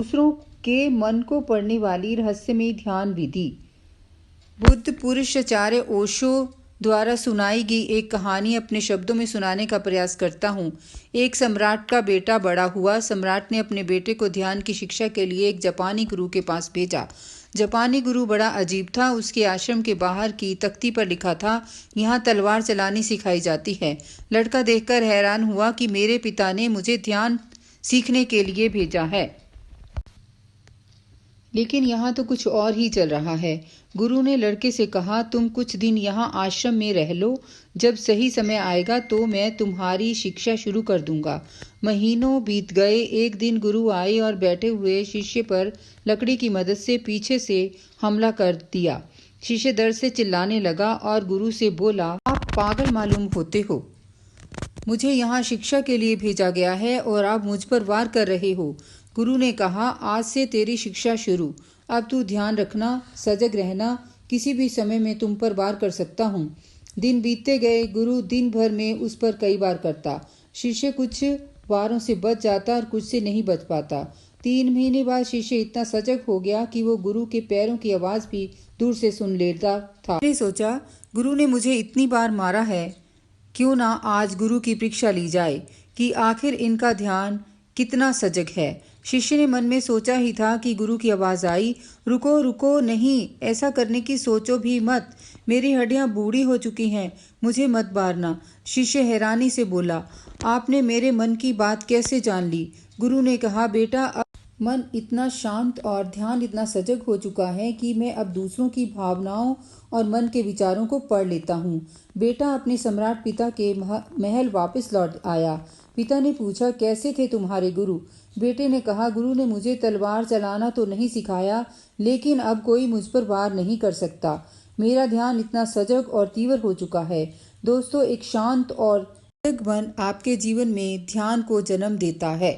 दूसरों के मन को पढ़ने वाली रहस्यमयी ध्यान विधि। बुद्ध पुरुषाचार्य ओशो द्वारा सुनाई गई एक कहानी अपने शब्दों में सुनाने का प्रयास करता हूँ। एक सम्राट का बेटा बड़ा हुआ। सम्राट ने अपने बेटे को ध्यान की शिक्षा के लिए एक जापानी गुरु के पास भेजा। जापानी गुरु बड़ा अजीब था। उसके आश्रम के बाहर की तख्ती पर लिखा था, यहाँ तलवार चलानी सिखाई जाती है। लड़का देखकर हैरान हुआ कि मेरे पिता ने मुझे ध्यान सीखने के लिए भेजा है, लेकिन यहाँ तो कुछ और ही चल रहा है। गुरु ने लड़के से कहा, तुम कुछ दिन यहाँ आश्रम में रह लो, जब सही समय आएगा तो मैं तुम्हारी शिक्षा शुरू कर दूंगा। महीनों बीत गए। एक दिन गुरु आए और बैठे हुए शिष्य पर लकड़ी की मदद से पीछे से हमला कर दिया। शिष्य डर से चिल्लाने लगा और गुरु से बोला, आप पागल मालूम होते हो। मुझे यहाँ शिक्षा के लिए भेजा गया है और आप मुझ पर वार कर रहे हो। गुरु ने कहा, आज से तेरी शिक्षा शुरू। अब तू ध्यान रखना, सजग रहना, किसी भी समय में तुम पर वार कर सकता हूँ। दिन बीतते गए। गुरु दिन भर में उस पर कई बार करता। शिष्य कुछ वारों से बच जाता और कुछ से नहीं बच पाता। 3 महीने बाद शिष्य इतना सजग हो गया कि वो गुरु के पैरों की आवाज़ भी दूर से सुन लेता था। उसने सोचा, गुरु ने मुझे इतनी बार मारा है, क्यों ना आज गुरु की परीक्षा ली जाए कि आखिर इनका ध्यान कितना सजग है। शिष्य ने मन में सोचा ही था कि गुरु की आवाज़ आई, रुको रुको, नहीं, ऐसा करने की सोचो भी मत। मेरी हड्डियां बूढ़ी हो चुकी हैं, मुझे मत मारना। शिष्य हैरानी से बोला, आपने मेरे मन की बात कैसे जान ली? गुरु ने कहा, बेटा, अब मन इतना शांत और ध्यान इतना सजग हो चुका है कि मैं अब दूसरों की भावनाओं और मन के विचारों को पढ़ लेता हूँ। बेटा अपने सम्राट पिता के महल वापस लौट आया। पिता ने पूछा, कैसे थे तुम्हारे गुरु? बेटे ने कहा, गुरु ने मुझे तलवार चलाना तो नहीं सिखाया, लेकिन अब कोई मुझ पर वार नहीं कर सकता। मेरा ध्यान इतना सजग और तीव्र हो चुका है। दोस्तों, एक शांत और सजग मन आपके जीवन में ध्यान को जन्म देता है।